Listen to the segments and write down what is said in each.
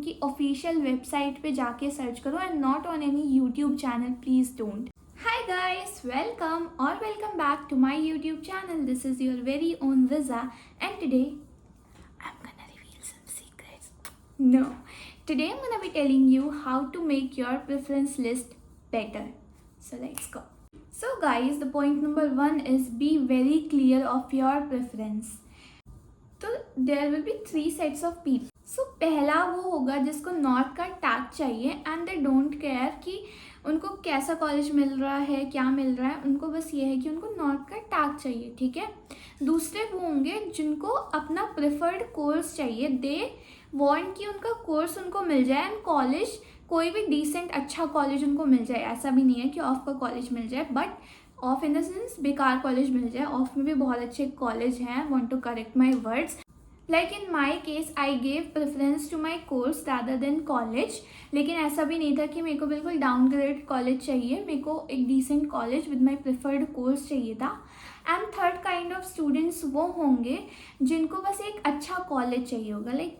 की official website पे जाके सर्च करो and not on any YouTube channel, please don't. Hi guys, welcome or welcome back to my YouTube channel. This is your very own Riza and today I'm gonna reveal some secrets. No, today I'm gonna be telling you how to make your preference list better. So let's go. So guys, the point number 1 is be very clear of your preference. तो there will be 3 sets of people. So पहला वो होगा जिसको north का tag चाहिए and they don't care कि उनको कैसा कॉलेज मिल रहा है, क्या मिल रहा है, उनको बस ये है कि उनको नॉर्थ का टैग चाहिए, ठीक है। दूसरे वो होंगे जिनको अपना प्रेफर्ड कोर्स चाहिए, दे वांट कि उनका कोर्स उनको मिल जाए एंड कॉलेज कोई भी डिसेंट अच्छा कॉलेज उनको मिल जाए। ऐसा भी नहीं है कि ऑफ का कॉलेज मिल जाए, but of in the sense बेकार कॉलेज मिल जाए। ऑफ में भी बहुत अच्छे कॉलेज हैं, want to correct my words. Like in my case I gave preference to my course rather than college, लेकिन ऐसा भी नहीं था कि मेरे को बिल्कुल डाउनग्रेड कॉलेज चाहिए, मेरे को एक decent college with my preferred course चाहिए था। And third kind of students वो होंगे जिनको बस एक अच्छा कॉलेज चाहिए होगा, लाइक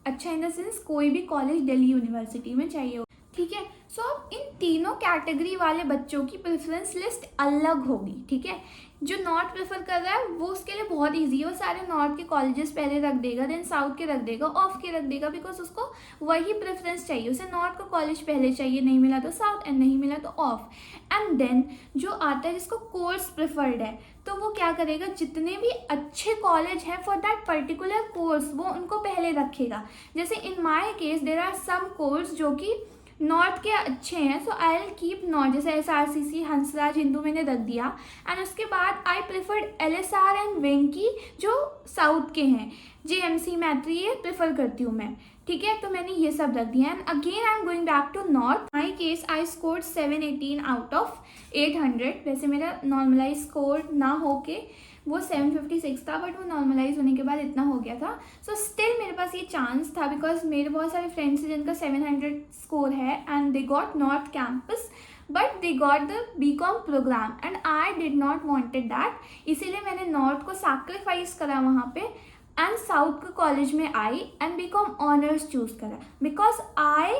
अच्छा इन द सेंस कोई भी कॉलेज दिल्ली यूनिवर्सिटी में चाहिए होगा, ठीक है। सो अब इन तीनों कैटेगरी वाले बच्चों की प्रेफरेंस लिस्ट अलग होगी, ठीक है। जो नॉर्थ प्रेफर कर रहा है वो उसके लिए बहुत इजी है, वो सारे नॉर्थ के कॉलेजेस पहले रख देगा, देन साउथ के रख देगा, ऑफ के रख देगा, बिकॉज उसको वही प्रेफरेंस चाहिए। उसे नॉर्थ का कॉलेज पहले चाहिए, नहीं मिला तो साउथ एंड नहीं मिला तो ऑफ। एंड देन जो आता है जिसको कोर्स प्रेफर्ड है, तो वो क्या करेगा, जितने भी अच्छे कॉलेज हैं फॉर दैट पर्टिकुलर कोर्स वो उनको पहले रखेगा। जैसे in my case there are some course जो कि नॉर्थ के अच्छे हैं, so I will keep north, जैसे SRCC, हंसराज हिंदू मैंने रख दिया। एंड उसके बाद I preferred LSR and Venky जो साउथ के हैं, JMC मैत्री ये प्रेफर करती हूँ मैं, ठीक है। तो मैंने ये सब रख दिया। And again I am going back to north. My case I scored 718 out of 800। वैसे मेरा नॉर्मलाइज स्कोर ना होके वो 756 था, बट वो नॉर्मलाइज होने के बाद इतना हो गया था। सो स्टिल मेरे पास ये चांस था, बिकॉज मेरे बहुत सारे फ्रेंड्स हैं जिनका 700 स्कोर है and they got north campus, but they got the BCom program and I did not wanted that. इसीलिए मैंने नॉर्थ को सैक्रिफाइस करा वहाँ पे एंड साउथ के कॉलेज में आई एंड BCom ऑनर्स चूज करा, because I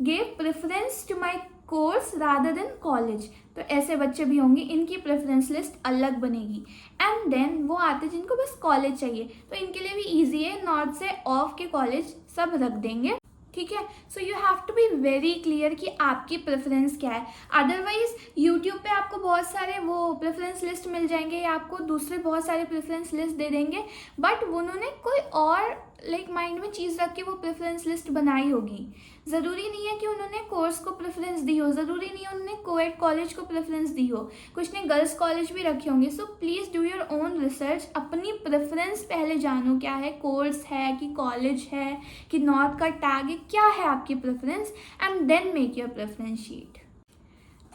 gave preference to my course rather than college. तो ऐसे बच्चे भी होंगे, इनकी प्रेफरेंस लिस्ट अलग बनेगी। एंड देन वो आते जिनको बस कॉलेज चाहिए, तो इनके लिए भी ईजी है, नॉर्थ से ऑफ के कॉलेज सब रख देंगे, ठीक है। So you have to be very clear कि आपकी प्रेफरेंस क्या है। अदरवाइज यूट्यूब पे आपको बहुत सारे वो प्रेफरेंस लिस्ट मिल जाएंगे या आपको दूसरे बहुत सारे प्रेफरेंस लिस्ट दे देंगे, बट उन्होंने कोई और लाइक माइंड में चीज़ रख के वो प्रेफरेंस लिस्ट बनाई होगी। ज़रूरी नहीं है कि उन्होंने कोर्स को प्रेफरेंस दी हो, ज़रूरी नहीं है उन्होंने कोएड कॉलेज को प्रेफरेंस दी हो, कुछ ने गर्ल्स कॉलेज भी रखे होंगे। So please do your own research, अपनी प्रेफरेंस पहले जानो, क्या है, कोर्स है कि कॉलेज है कि नॉर्थ का टैग है, क्या है आपकी preference, and then make your preference sheet.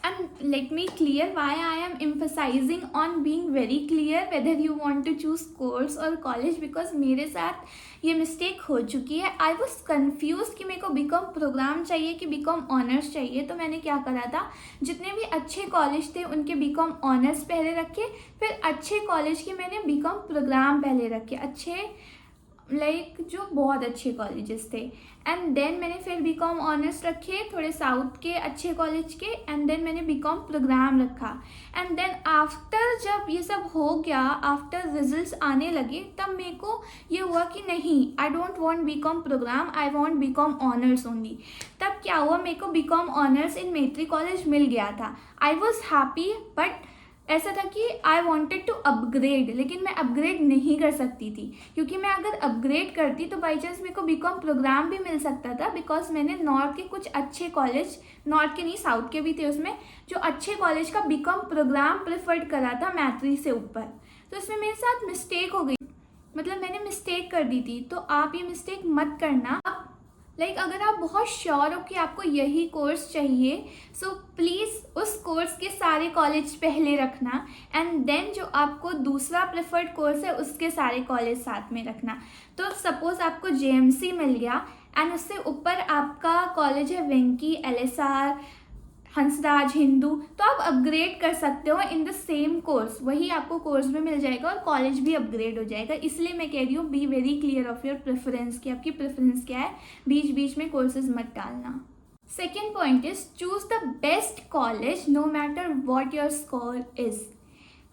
And let me clear why I am emphasizing on being very clear whether you want to choose course or college, because मेरे साथ ये मिस्टेक हो चुकी है। I was confused कि मेरे को BCom programme चाहिए कि BCom ऑनर्स चाहिए। तो मैंने क्या करा था, जितने भी अच्छे कॉलेज थे उनके BCom ऑनर्स पहले रखे, फिर अच्छे कॉलेज के मैंने BCom प्रोग्राम पहले रखे, अच्छे लाइक जो बहुत अच्छे कॉलेजेस थे। एंड देन मैंने फिर BCom ऑनर्स रखे थोड़े साउथ के अच्छे कॉलेज के, एंड देन मैंने BCom प्रोग्राम रखा। एंड देन आफ्टर जब ये सब हो गया, आफ्टर रिजल्ट्स आने लगे, तब मेरे को ये हुआ कि नहीं, I don't want BCom program, I want BCom honours only. तब क्या हुआ, मेरे को BCom ऑनर्स इन मैत्री कॉलेज मिल गया था। आई वॉज हैप्पी, बट ऐसा था कि आई वॉन्टेड टू अपग्रेड, लेकिन मैं अपग्रेड नहीं कर सकती थी, क्योंकि मैं अगर अपग्रेड करती तो बाई चांस मेरे को BCom प्रोग्राम भी मिल सकता था, बिकॉज मैंने नॉर्थ के कुछ अच्छे कॉलेज, नॉर्थ के नहीं साउथ के भी थे उसमें, जो अच्छे कॉलेज का BCom प्रोग्राम प्रेफर्ड करा था मैत्री से ऊपर। तो इसमें मेरे साथ मिस्टेक हो गई, मतलब मैंने मिस्टेक कर दी थी। तो आप ये मिस्टेक मत करना। लाइक अगर आप बहुत श्योर हो कि आपको यही कोर्स चाहिए, सो प्लीज़ उस कोर्स के सारे कॉलेज पहले रखना, एंड देन जो आपको दूसरा प्रेफर्ड कोर्स है उसके सारे कॉलेज साथ में रखना। तो सपोज आपको JMC मिल गया एंड उससे ऊपर आपका कॉलेज है वेंकी, LSR, हंसराज हिंदू, तो आप अपग्रेड कर सकते हो इन द सेम कोर्स, वही आपको कोर्स भी मिल जाएगा और कॉलेज भी अपग्रेड हो जाएगा। इसलिए मैं कह रही हूँ B very clear of your preference, कि आपकी प्रेफरेंस क्या है, बीच बीच में कोर्सेज मत डालना। Second point is choose the best college no matter what your score is.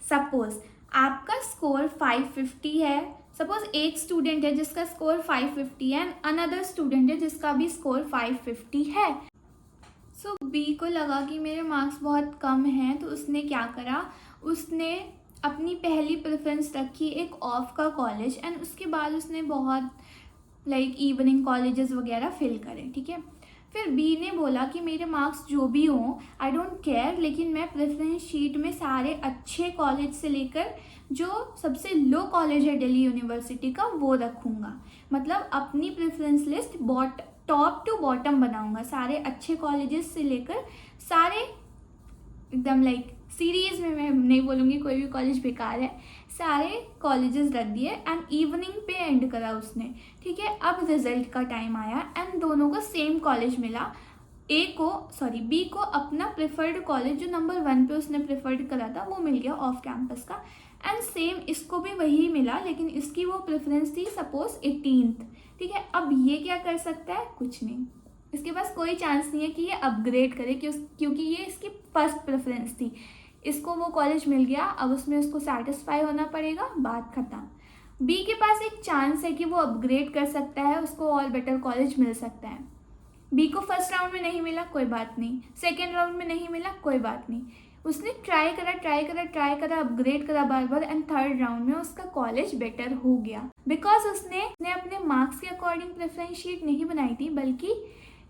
Suppose आपका स्कोर 550 है, सपोज एक स्टूडेंट है जिसका स्कोर 550 है एंड अनदर स्टूडेंट है जिसका भी स्कोर 550 है। सो बी को लगा कि मेरे मार्क्स बहुत कम हैं, तो उसने क्या करा, उसने अपनी पहली प्रेफरेंस रखी एक ऑफ का कॉलेज एंड उसके बाद उसने बहुत इवनिंग कॉलेजेस वगैरह फिल करे, ठीक है। फिर बी ने बोला कि मेरे मार्क्स जो भी हों आई डोंट केयर, लेकिन मैं प्रेफरेंस शीट में सारे अच्छे कॉलेज से लेकर जो सबसे लो कॉलेज है दिल्ली यूनिवर्सिटी का वो रखूँगा। मतलब अपनी preference list top to bottom बनाऊंगा, सारे अच्छे कॉलेजेस से लेकर सारे एकदम सीरीज में, मैं नहीं बोलूँगी कोई भी कॉलेज बेकार है, सारे कॉलेजेस रख दिए एंड इवनिंग पे एंड करा उसने, ठीक है। अब रिजल्ट का टाइम आया एंड दोनों को सेम कॉलेज मिला। बी को अपना प्रेफर्ड कॉलेज जो नंबर 1 पे उसने प्रेफर्ड करा था वो मिल गया ऑफ कैंपस का, एंड सेम इसको भी वही मिला, लेकिन इसकी वो प्रेफरेंस थी सपोज 18th, ठीक है। अब ये क्या कर सकता है, कुछ नहीं, इसके पास कोई चांस नहीं है कि ये अपग्रेड करे, क्योंकि ये इसकी फर्स्ट प्रेफरेंस थी। इसको वो कॉलेज मिल गया, अब उसमें उसको सेटिस्फाई होना पड़ेगा, बात खत्म। बी के पास एक चांस है कि वो अपग्रेड कर सकता है, उसको और बेटर कॉलेज मिल सकता है। बी को फर्स्ट राउंड में नहीं मिला, कोई बात नहीं, सेकेंड राउंड में नहीं मिला, कोई बात नहीं, उसने ट्राई करा अपग्रेड करा बार बार एंड थर्ड राउंड में उसका कॉलेज बेटर हो गया, बिकॉज उसने अपने मार्क्स के अकॉर्डिंग प्रेफरेंस शीट नहीं बनाई थी, बल्कि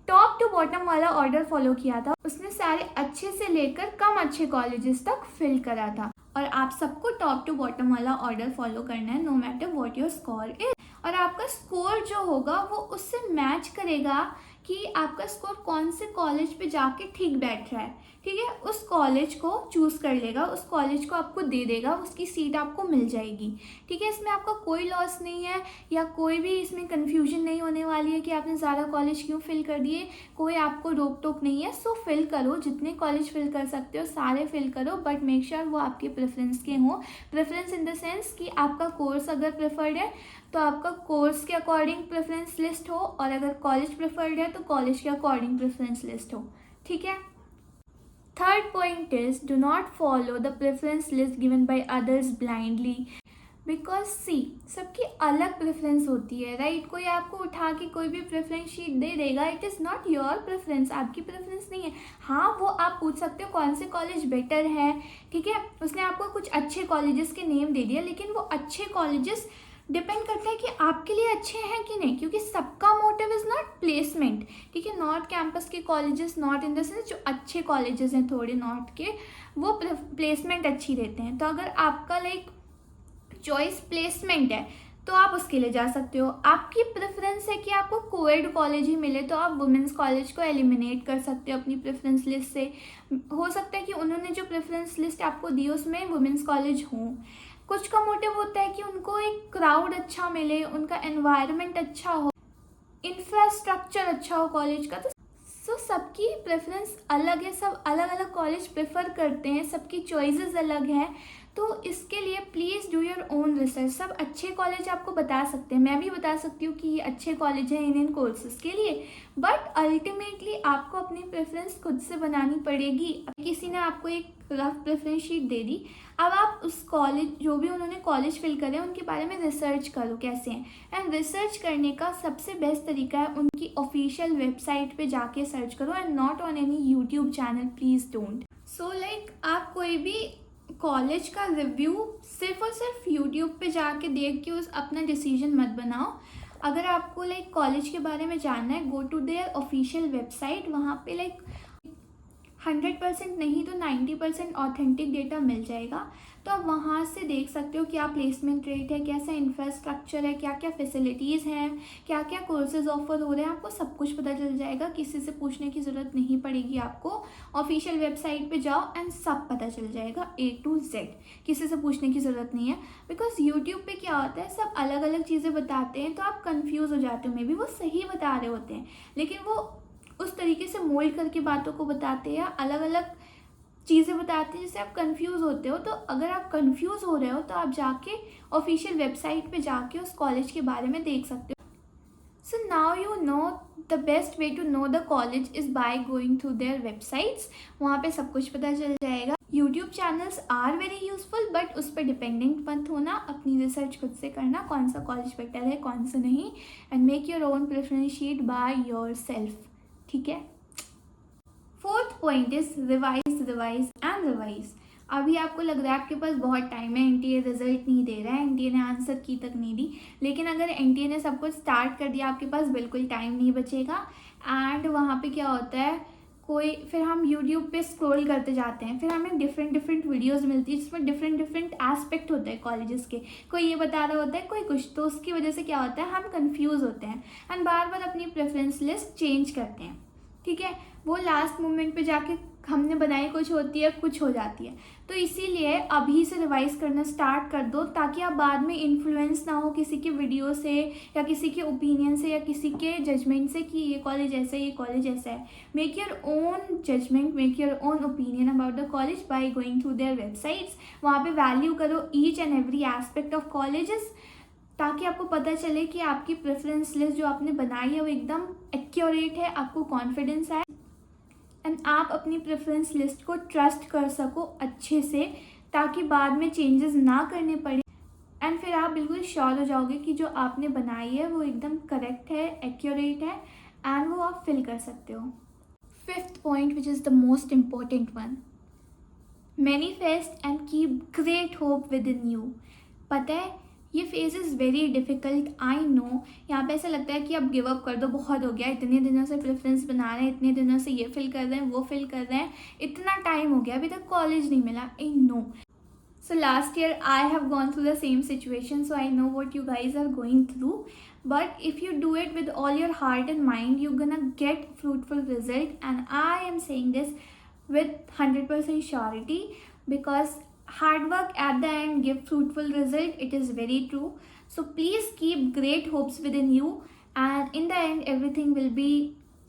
टॉप टू बॉटम वाला ऑर्डर फॉलो किया था। उसने सारे अच्छे से लेकर कम अच्छे कॉलेजेस तक फिल करा था, और आप सबको टॉप टू बॉटम वाला ऑर्डर फॉलो करना है no matter what your score is. और आपका स्कोर जो होगा वो उससे मैच करेगा कि आपका स्कोर कौन से कॉलेज पे जाके ठीक बैठ रहा है, ठीक है। उस कॉलेज को चूज कर लेगा, उस कॉलेज को आपको दे देगा, उसकी सीट आपको मिल जाएगी, ठीक है। इसमें आपका कोई लॉस नहीं है या कोई भी इसमें कंफ्यूजन नहीं होने वाली है कि आपने ज़्यादा कॉलेज क्यों फिल कर दिए, कोई आपको रोक टोक नहीं है। सो फिल करो, जितने कॉलेज फिल कर सकते हो सारे फिल करो, बट मेक श्योर वो आपके प्रेफरेंस के हों। प्रेफरेंस इन द सेंस कि आपका कोर्स अगर प्रेफर्ड है तो आपका कोर्स के अकॉर्डिंग प्रेफरेंस लिस्ट हो, और अगर कॉलेज प्रेफर्ड है तो कॉलेज के अकॉर्डिंग प्रेफरेंस लिस्ट हो, ठीक है। Third point is do not follow the preference list given by others blindly, because see सबकी अलग प्रेफरेंस होती है, राइट। कोई आपको उठा के कोई भी प्रेफरेंस शीट दे देगा, it is not your preference, आपकी प्रेफरेंस नहीं है। हाँ, वो आप पूछ सकते हो कौन से कॉलेज बेटर है, ठीक है। उसने आपको कुछ अच्छे कॉलेजेस के नेम दे दिया, लेकिन वो अच्छे कॉलेजेस डिपेंड करता है कि आपके लिए अच्छे हैं कि नहीं, क्योंकि सबका मोटिव इज़ नॉट प्लेसमेंट, ठीक है। नॉर्थ कैंपस के colleges, north in the sense जो अच्छे कॉलेजेस हैं थोड़े नॉर्थ के, वो प्लेसमेंट अच्छी देते हैं। तो अगर आपका चॉइस प्लेसमेंट है तो आप उसके लिए जा सकते हो। आपकी प्रेफरेंस है कि आपको कोएड कॉलेज ही मिले, तो आप वुमेंस कॉलेज को एलिमिनेट कर सकते हो अपनी प्रेफरेंस लिस्ट से। हो सकता है कि उन्होंने जो प्रेफरेंस लिस्ट आपको दी उसमें वुमेंस कॉलेज हों। कुछ का मोटिव होता है कि उनको एक क्राउड अच्छा मिले, उनका एनवायरनमेंट अच्छा हो, इंफ्रास्ट्रक्चर अच्छा हो कॉलेज का। तो सबकी प्रेफरेंस अलग है, सब अलग अलग कॉलेज प्रेफर करते हैं, सबकी चॉइसेस अलग हैं। तो इसके लिए please do your own research. सब अच्छे कॉलेज आपको बता सकते हैं, मैं भी बता सकती हूँ कि ये अच्छे कॉलेज हैं इन कोर्सेज के लिए, बट अल्टीमेटली आपको अपनी प्रेफरेंस खुद से बनानी पड़ेगी। किसी ने आपको एक रफ प्रेफरेंस शीट दे दी, अब आप उस कॉलेज जो भी उन्होंने कॉलेज फिल करे उनके बारे में रिसर्च करो कैसे हैं। एंड रिसर्च करने का सबसे बेस्ट तरीका है उनकी ऑफिशियल वेबसाइट पे जाके सर्च करो, and not on any YouTube channel, please don't. So आप कोई भी कॉलेज का रिव्यू सिर्फ और सिर्फ यूट्यूब पे जाके देख के उस अपना डिसीजन मत बनाओ। अगर आपको कॉलेज के बारे में जानना है, go to their official website, वहाँ पे 100% नहीं तो 90% ऑथेंटिक डेटा मिल जाएगा। तो आप वहाँ से देख सकते हो क्या प्लेसमेंट रेट है, कैसा इंफ्रास्ट्रक्चर है, क्या क्या फैसिलिटीज़ हैं, क्या क्या कोर्सेज ऑफर हो रहे हैं, आपको सब कुछ पता चल जाएगा। किसी से पूछने की ज़रूरत नहीं पड़ेगी आपको, ऑफिशियल वेबसाइट पे जाओ एंड सब पता चल जाएगा A to Z, किसी से पूछने की ज़रूरत नहीं है। बिकॉज यूट्यूब पे क्या होता है, सब अलग अलग चीज़ें बताते हैं तो आप कन्फ्यूज़ हो जाते हो, मे बी वो सही बता रहे होते हैं लेकिन वो उस तरीके से मोल्ड करके बातों को बताते हैं, अलग अलग चीज़ें बताते हैं जिससे आप कंफ्यूज होते हो। तो अगर आप कंफ्यूज हो रहे हो तो आप जाके ऑफिशियल वेबसाइट पे जाके उस कॉलेज के बारे में देख सकते हो। So now you know the best way to know the college is by going through their websites. वहाँ पे सब कुछ पता चल जाएगा। YouTube channels are very useful, but उस पर डिपेंडेंट मत होना, अपनी रिसर्च खुद से करना, कौन सा कॉलेज बेटर है कौन सा नहीं, and make your own preferentiate by yourself. ठीक है। Fourth point is revise revise and revise. अभी आपको लग रहा है आपके पास बहुत टाइम है, एनटीए रिजल्ट नहीं दे रहा है, एनटीए ने आंसर की तक नहीं दी, लेकिन अगर एनटीए ने सब कुछ स्टार्ट कर दिया आपके पास बिल्कुल टाइम नहीं बचेगा। एंड वहाँ पे क्या होता है, फिर हम यूट्यूब पे स्क्रॉल करते जाते हैं, फिर हमें डिफरेंट डिफरेंट वीडियोस मिलती है जिसमें डिफरेंट डिफरेंट एस्पेक्ट होते हैं कॉलेजेस के, कोई ये बता रहा होता है कोई कुछ, तो उसकी वजह से क्या होता है हम कंफ्यूज होते हैं एंड बार बार अपनी प्रेफरेंस लिस्ट चेंज करते हैं। ठीक है। वो लास्ट मोमेंट पे जाके हमने बनाई कुछ होती है, कुछ हो जाती है। तो इसीलिए अभी से रिवाइज करना स्टार्ट कर दो ताकि आप बाद में इन्फ्लुएंस ना हो किसी के वीडियो से या किसी के ओपिनियन से या किसी के जजमेंट से कि ये कॉलेज ऐसा है ये कॉलेज ऐसा है। Make your own judgement, make your own opinion about the college by going through their websites. वहाँ पे वैल्यू करो each and every aspect of colleges ताकि आपको पता चले कि आपकी प्रेफरेंस लिस्ट जो आपने बनाई है वो एकदम एक्यूरेट है, आपको कॉन्फिडेंस है एंड आप अपनी प्रेफरेंस लिस्ट को ट्रस्ट कर सको अच्छे से ताकि बाद में चेंजेस ना करने पड़े एंड फिर आप बिल्कुल श्योर हो जाओगे कि जो आपने बनाई है वो एकदम करेक्ट है, एक्यूरेट है एंड वो आप फिल कर सकते हो। Fifth point which is the most important one, manifest and keep great hope with in you. पता है ये phase is very difficult, I know. यहाँ पे ऐसा लगता है कि अब गिव अप कर दो, बहुत हो गया, इतने दिनों से प्रेफरेंस बना रहे हैं, इतने दिनों से ये फिल कर रहे हैं वो फिल कर रहे हैं, इतना टाइम हो गया अभी तक कॉलेज नहीं मिला। I know. So last year I have gone through the same situation, so I know what you guys are going through. But if you do it with all your heart and mind, you're gonna get fruitful result. And I am saying this with 100% surety because hard work at the end give fruitful result. It is very true. So please keep great hopes within you, and in the end everything will be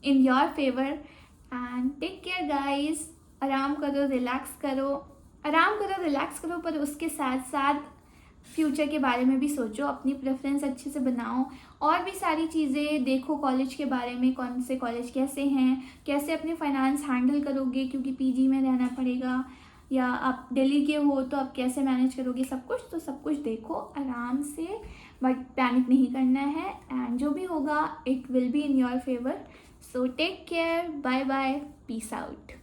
in your favor. And take care guys. आराम करो, relax करो, relax करो, पर उसके साथ साथ future के बारे में भी सोचो, अपनी प्रेफरेंस अच्छे से बनाओ, और भी सारी चीज़ें देखो कॉलेज के बारे में, कौन से कॉलेज कैसे हैं, कैसे अपने फाइनेंस हैंडल करोगे क्योंकि पीजी में रहना पड़ेगा, या आप दिल्ली के हो तो आप कैसे मैनेज करोगे सब कुछ। तो सब कुछ देखो आराम से, बट पैनिक नहीं करना है एंड जो भी होगा it will be in your favour. So take care, bye bye, peace out.